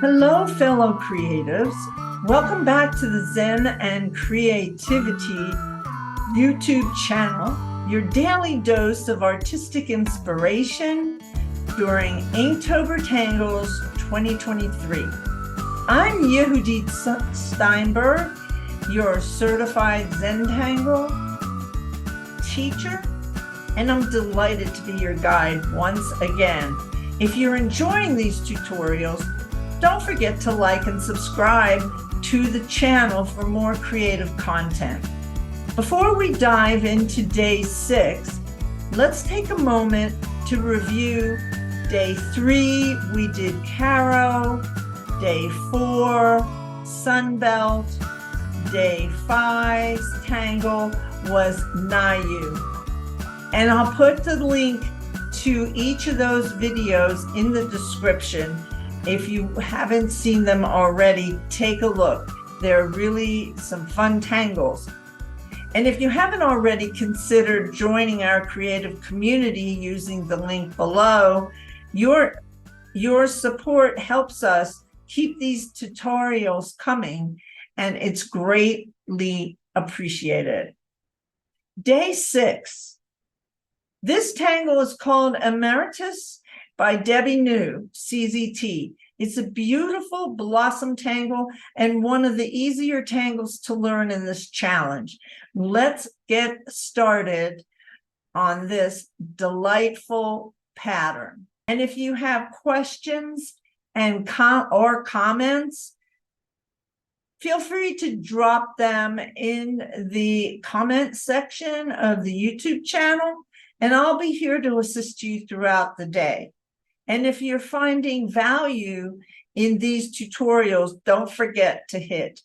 Hello, fellow creatives. Welcome back to the Zen and Creativity YouTube channel, your daily dose of artistic inspiration during Inktober Tangles 2023. I'm Yehudit Steinberg, your Certified Zentangle Teacher, and I'm delighted to be your guide once again. If you're enjoying these tutorials, don't forget to like and subscribe to the channel for more creative content. Before we dive into day 6, let's take a moment to review day 3, we did Caro, day 4, Sunbelt, day 5's Tangle was Nayu. And I'll put the link to each of those videos in the description. If you haven't seen them already, take a look. They're really some fun tangles. And if you haven't already considered joining our creative community using the link below, your support helps us keep these tutorials coming, and it's greatly appreciated. Day 6. This tangle is called Imaritas by Debbie New, CZT. It's a beautiful blossom tangle and one of the easier tangles to learn in this challenge. Let's get started on this delightful pattern. And if you have questions and comments, feel free to drop them in the comment section of the YouTube channel, and I'll be here to assist you throughout the day. And if you're finding value in these tutorials, don't forget to hit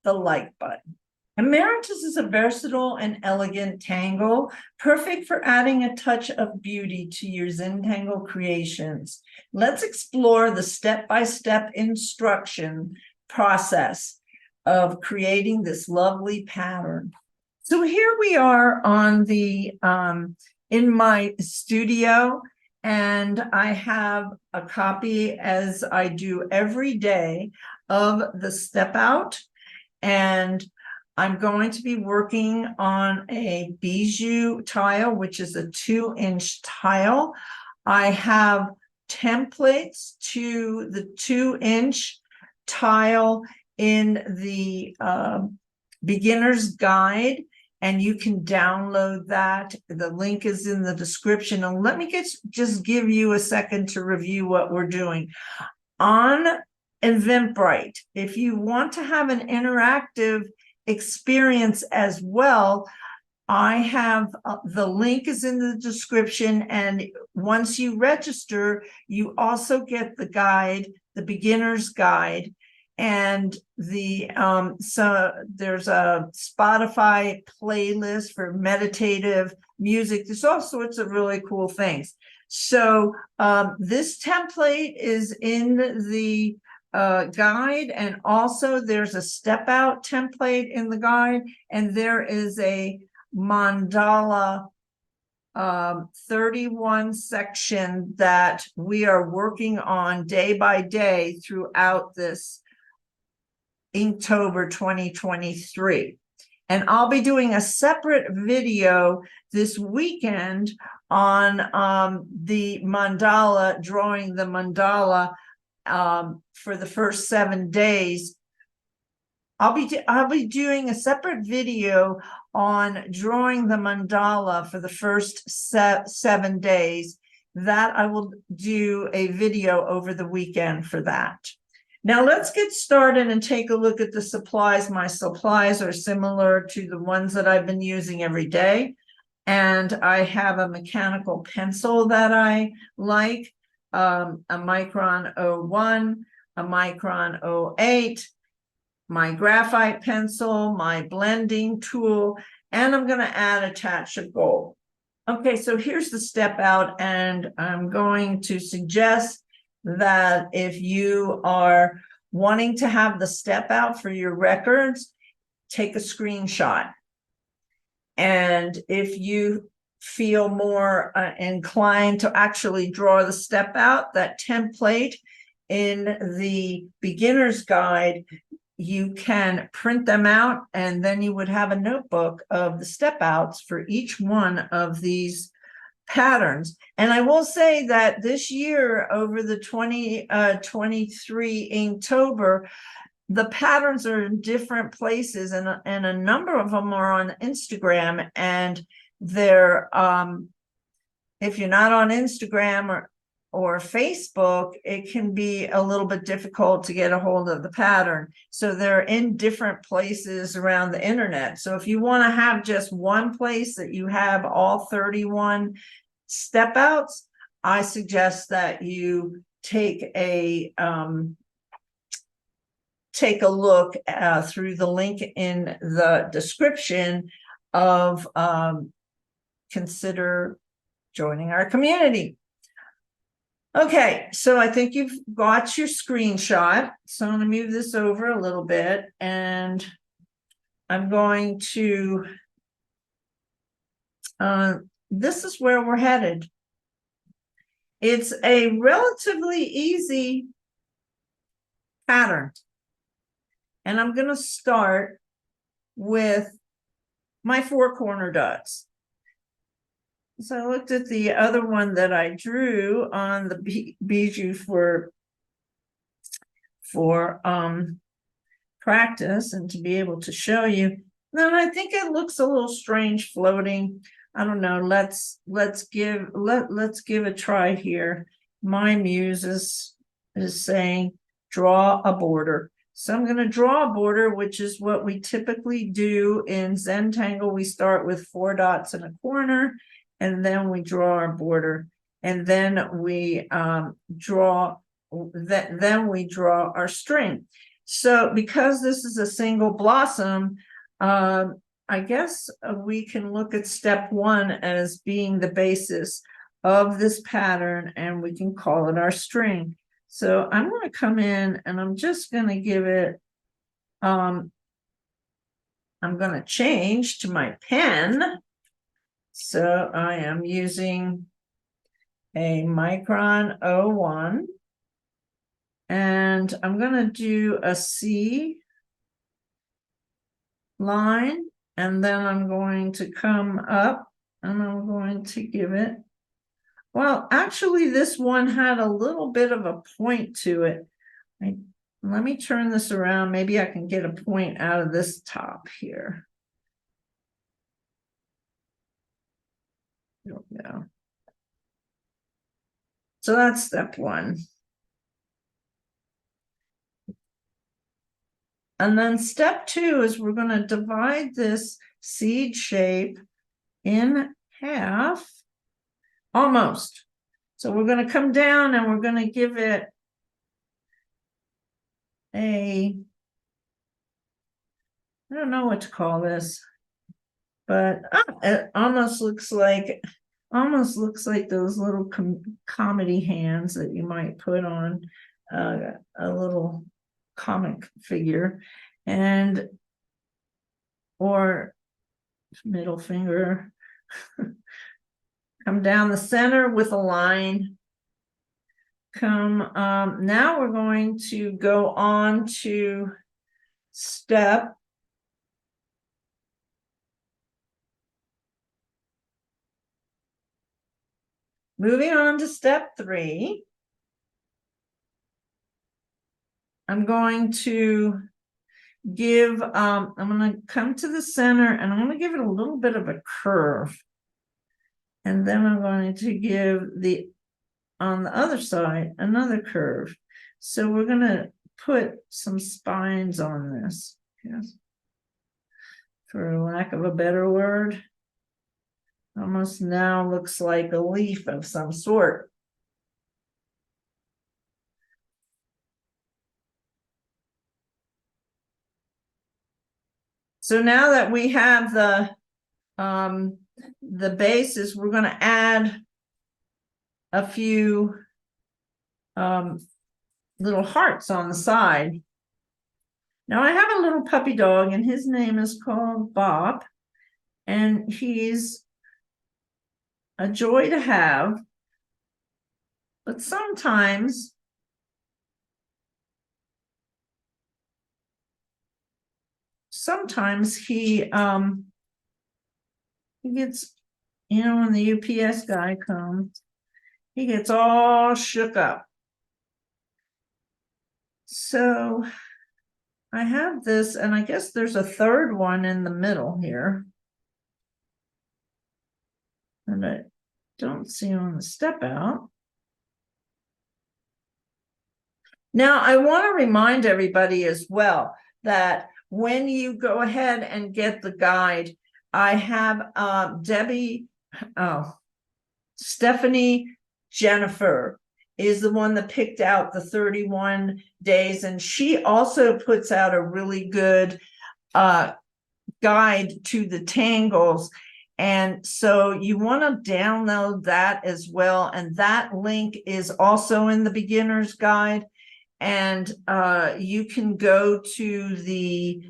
the like button. Imaritas is a versatile and elegant tangle, perfect for adding a touch of beauty to your Zentangle creations. Let's explore the step-by-step instruction process of creating this lovely pattern. So here we are on the in my studio, and I have a copy, as I do every day, of the step out, and I'm going to be working on a bijou tile, which is a 2-inch tile. I have templates to the 2-inch tile in the beginner's guide, and you can download that. The link is in the description. And let me just give you a second to review what we're doing. On Eventbrite, if you want to have an interactive experience as well, I have the link is in the description. And once you register, you also get the guide, the beginner's guide. And so there's a Spotify playlist for meditative music. There's all sorts of really cool things. So this template is in the guide, and also there's a step out template in the guide, and there is a mandala 31 section that we are working on day by day throughout this Inktober 2023. And I'll be doing a separate video this weekend on the mandala, drawing the mandala for the first 7 days. I'll be doing a separate video on drawing the mandala for the first 7 days. That I will do a video over the weekend for that. Now let's get started and take a look at the supplies. My supplies are similar to the ones that I've been using every day. And I have a mechanical pencil that I like, a Micron 01, a Micron 08, my graphite pencil, my blending tool, and I'm going to add a touch of gold. Okay, so here's the step out, and I'm going to suggest that if you are wanting to have the step out for your records, take a screenshot. And if you feel more inclined to actually draw the step out, that template in the beginner's guide, you can print them out, and then you would have a notebook of the step outs for each one of these patterns. And I will say that this year, over the 2023 Inktober, the patterns are in different places, and a number of them are on Instagram, and they're if you're not on Instagram or Facebook, it can be a little bit difficult to get a hold of the pattern. So they're in different places around the internet. So if you want to have just one place that you have all 31 step outs, I suggest that you take a look through the link in the description of consider joining our community. Okay, so I think you've got your screenshot. So I'm going to move this over a little bit, and I'm going to, this is where we're headed. It's a relatively easy pattern. And I'm going to start with my 4 corner dots. So I looked at the other one that I drew on the bijou for practice and to be able to show you. Then I think it looks a little strange floating. I don't know. Let's give a try here. My muse is saying draw a border. So I'm going to draw a border, which is what we typically do in Zentangle. We start with 4 dots in a corner, and then we draw our border, and then we draw our string. So because this is a single blossom, I guess we can look at step 1 as being the basis of this pattern, and we can call it our string. So I'm going to come in, and I'm just going to give it, I'm going to change to my pen. So I am using a micron 01, and I'm going to do a C line, and then I'm going to come up, and I'm going to give it, well, actually this one had a little bit of a point to it. Let me turn this around. Maybe I can get a point out of this top here. There we go. So that's step 1. And then step 2 is we're going to divide this seed shape in half, almost. So we're going to come down, and we're going to give it I don't know what to call this, but it almost looks like those little comedy hands that you might put on a little comic figure, and or middle finger. Come down the center with a line. Now we're going to go on to step moving on to step 3. I'm going to give, I'm going to come to the center, and I'm going to give it a little bit of a curve. And then I'm going to give on the other side, another curve. So we're going to put some spines on this, yes, for lack of a better word. Almost now looks like a leaf of some sort. So now that we have the bases, we're going to add a few little hearts on the side. Now I have a little puppy dog, and his name is called Bob, and he's a joy to have, but sometimes sometimes he gets, you know, when the UPS guy comes, he gets all shook up. So I have this, and I guess there's a third one in the middle here. And I don't see on the step out. Now, I want to remind everybody as well that when you go ahead and get the guide, I have Stephanie Jennifer is the one that picked out the 31 days, and she also puts out a really good guide to the tangles. And so you want to download that as well. And that link is also in the beginner's guide. And you can go to the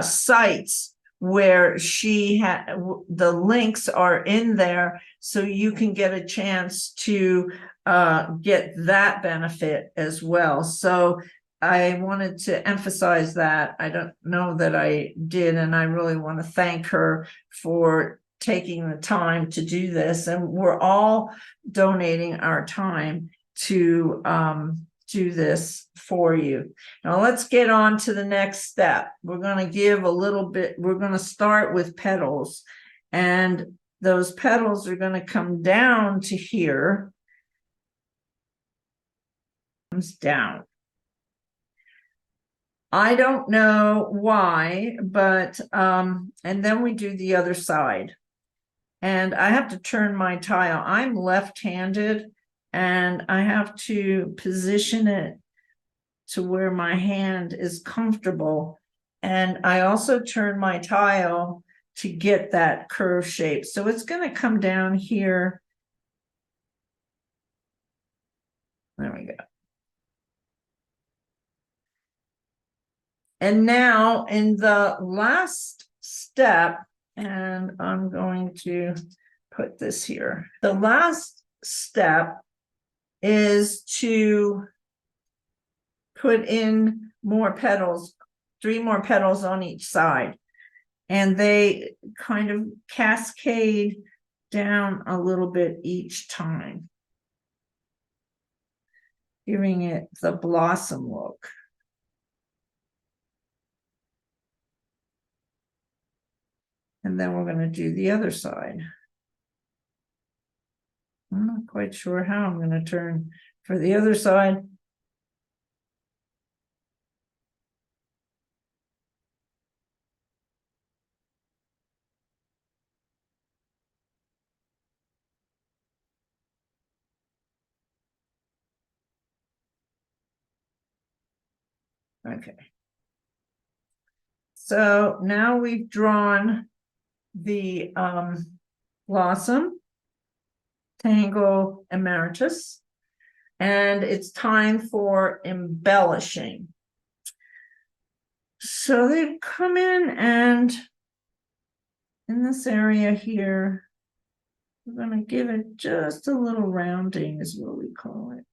sites where she had the links are in there, so you can get a chance to get that benefit as well. So I wanted to emphasize that. I don't know that I did, and I really want to thank her for taking the time to do this. And we're all donating our time to do this for you. Now let's get on to the next step. We're going to give a little bit, we're going to start with petals, and those petals are going to come down to here. Comes down. I don't know why, but and then we do the other side. And I have to turn my tile. I'm left-handed, and I have to position it to where my hand is comfortable. And I also turn my tile to get that curve shape. So it's going to come down here. There we go. And now in the last step, and I'm going to put this here. The last step is to put in more petals, 3 more petals on each side. And they kind of cascade down a little bit each time, giving it the blossom look. And then we're going to do the other side. I'm not quite sure how I'm going to turn for the other side. Okay. So now we've drawn the blossom, tangle Imaritas, and it's time for embellishing. So they've come in, and in this area here, we're going to give it just a little rounding is what we call it.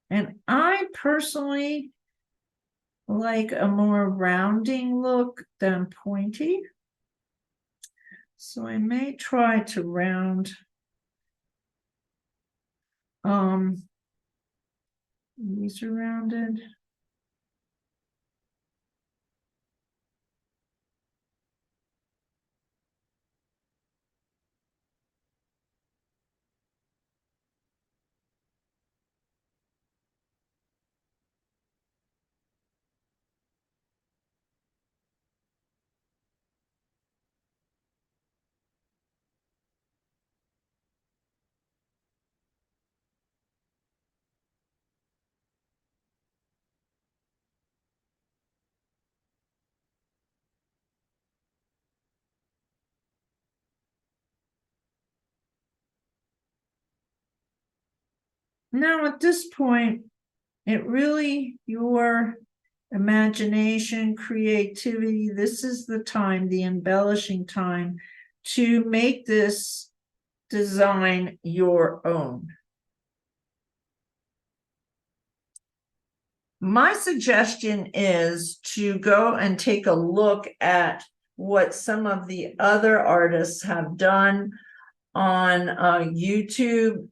And I personally like a more rounding look than pointy. So I may try to round these are rounded. Now at this point, it really, your imagination, creativity, this is the time, the embellishing time, to make this design your own. my suggestion is to go and take a look at what some of the other artists have done on YouTube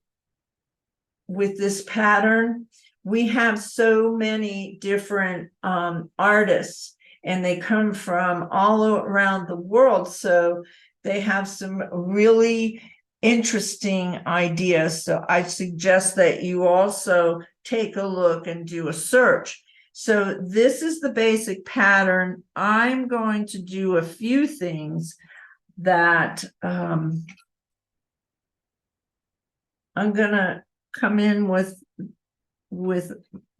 with this pattern. We have so many different artists, and they come from all around the world. So they have some really interesting ideas. So I suggest that you also take a look and do a search. So this is the basic pattern. I'm going to do a few things that I'm gonna come in with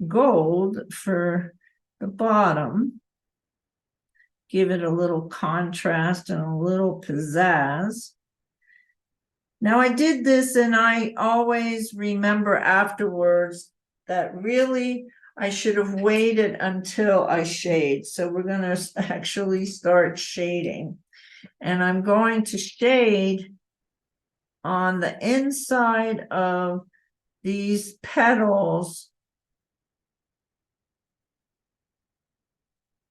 gold for the bottom, give it a little contrast and a little pizzazz. Now I did this, and I always remember afterwards that really I should have waited until I shade. So we're going to actually start shading, and I'm going to shade on the inside of these petals,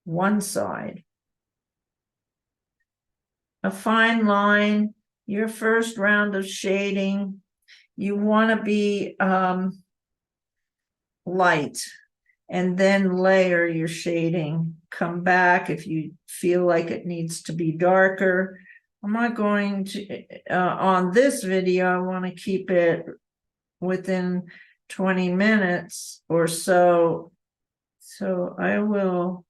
one side. A fine line, your first round of shading, you want to be light, and then layer your shading. Come back if you feel like it needs to be darker. I'm not going to, on this video, I want to keep it within 20 minutes or so. So I will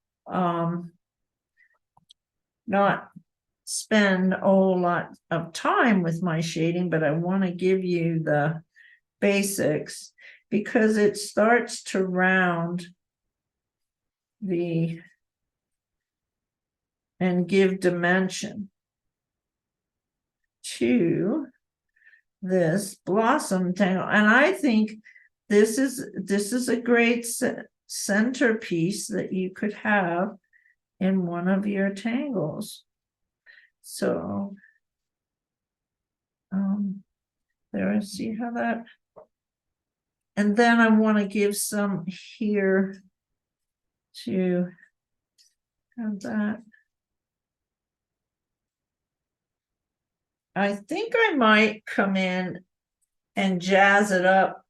not spend a whole lot of time with my shading, but I want to give you the basics because it starts to round the and give dimension to this blossom tangle. And I think this is a great centerpiece that you could have in one of your tangles. So there, see how that, and then I want to give some here to have that. I think I might come in and jazz it up.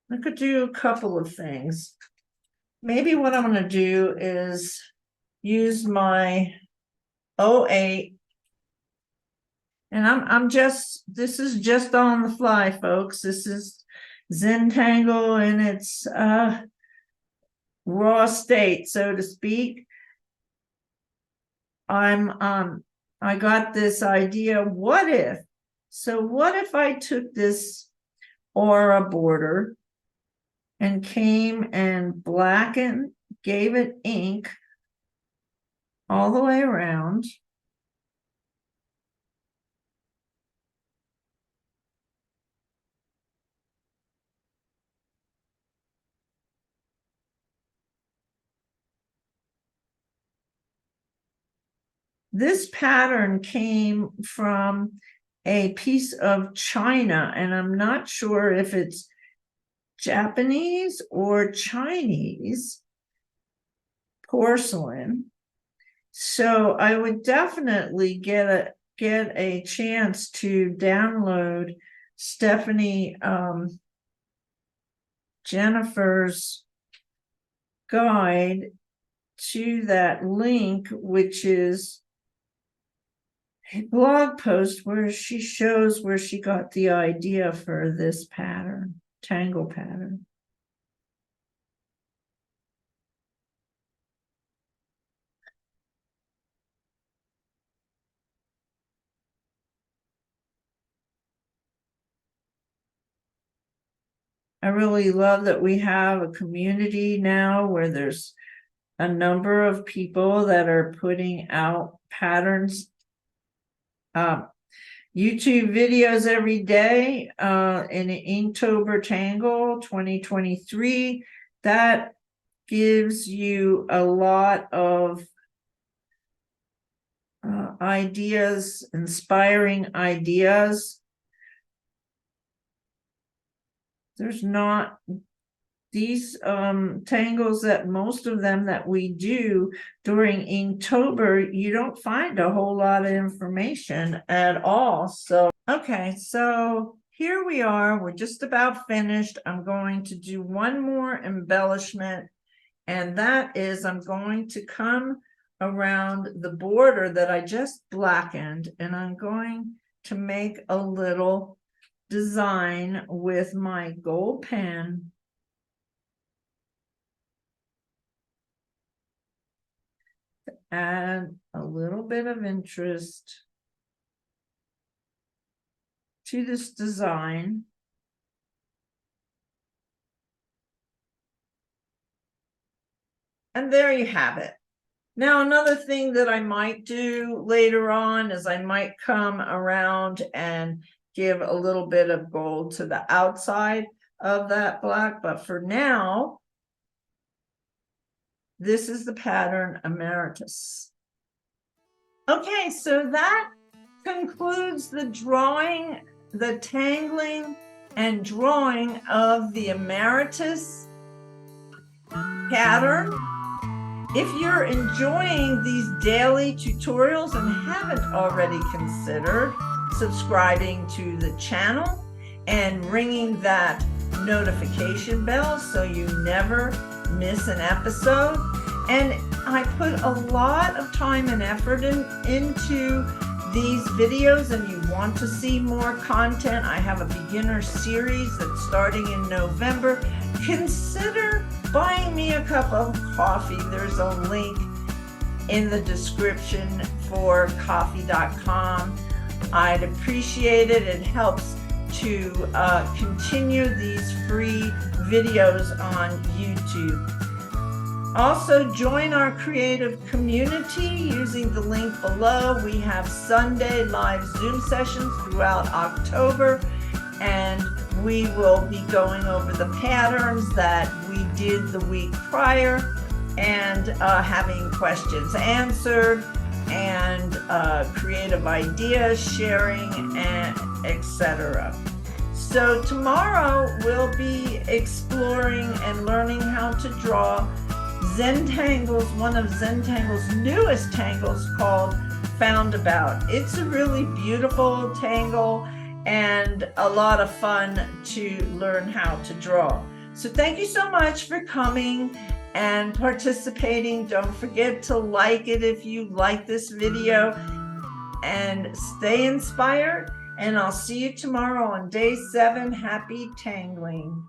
I could do a couple of things. Maybe what I'm going to do is use my 08, and I'm just, this is just on the fly, folks. This is Zentangle in its raw state, so to speak. I got this idea, what if I took this aura border and came and blackened, gave it ink all the way around. This pattern came from a piece of china, and I'm not sure if it's Japanese or Chinese porcelain. So I would definitely get a chance to download Stephanie Jennifer's guide to that link, which is a blog post where she shows where she got the idea for this pattern, tangle pattern. I really love that we have a community now where there's a number of people that are putting out patterns, YouTube videos every day in Inktober Tangle 2023. That gives you a lot of ideas, inspiring ideas. There's not these tangles, that most of them that we do during Inktober, you don't find a whole lot of information at all. So, okay, so here we are. We're just about finished. I'm going to do one more embellishment, and that is I'm going to come around the border that I just blackened, and I'm going to make a little design with my gold pen. Add a little bit of interest to this design. And there you have it. Now, another thing that I might do later on is I might come around and give a little bit of gold to the outside of that black. But for now, this is the pattern Imaritas. Okay, so that concludes the drawing, the tangling and drawing of the Imaritas pattern. If you're enjoying these daily tutorials and haven't already considered subscribing to the channel and ringing that notification bell so you never miss an episode. And I put a lot of time and effort into these videos, and you want to see more content. I have a beginner series that's starting in November. Consider buying me a cup of coffee. There's a link in the description for coffee.com. I'd appreciate it. It helps to continue these free videos on YouTube. Also, join our creative community using the link below. We have Sunday live Zoom sessions throughout October, and we will be going over the patterns that we did the week prior and having questions answered and creative ideas sharing, and etc. So tomorrow we'll be exploring and learning how to draw Zentangles, one of Zentangle's newest tangles called Foundabout. It's a really beautiful tangle and a lot of fun to learn how to draw. So thank you so much for coming and participating. Don't forget to like it if you like this video, and stay inspired. And I'll see you tomorrow on day 7. Happy tangling.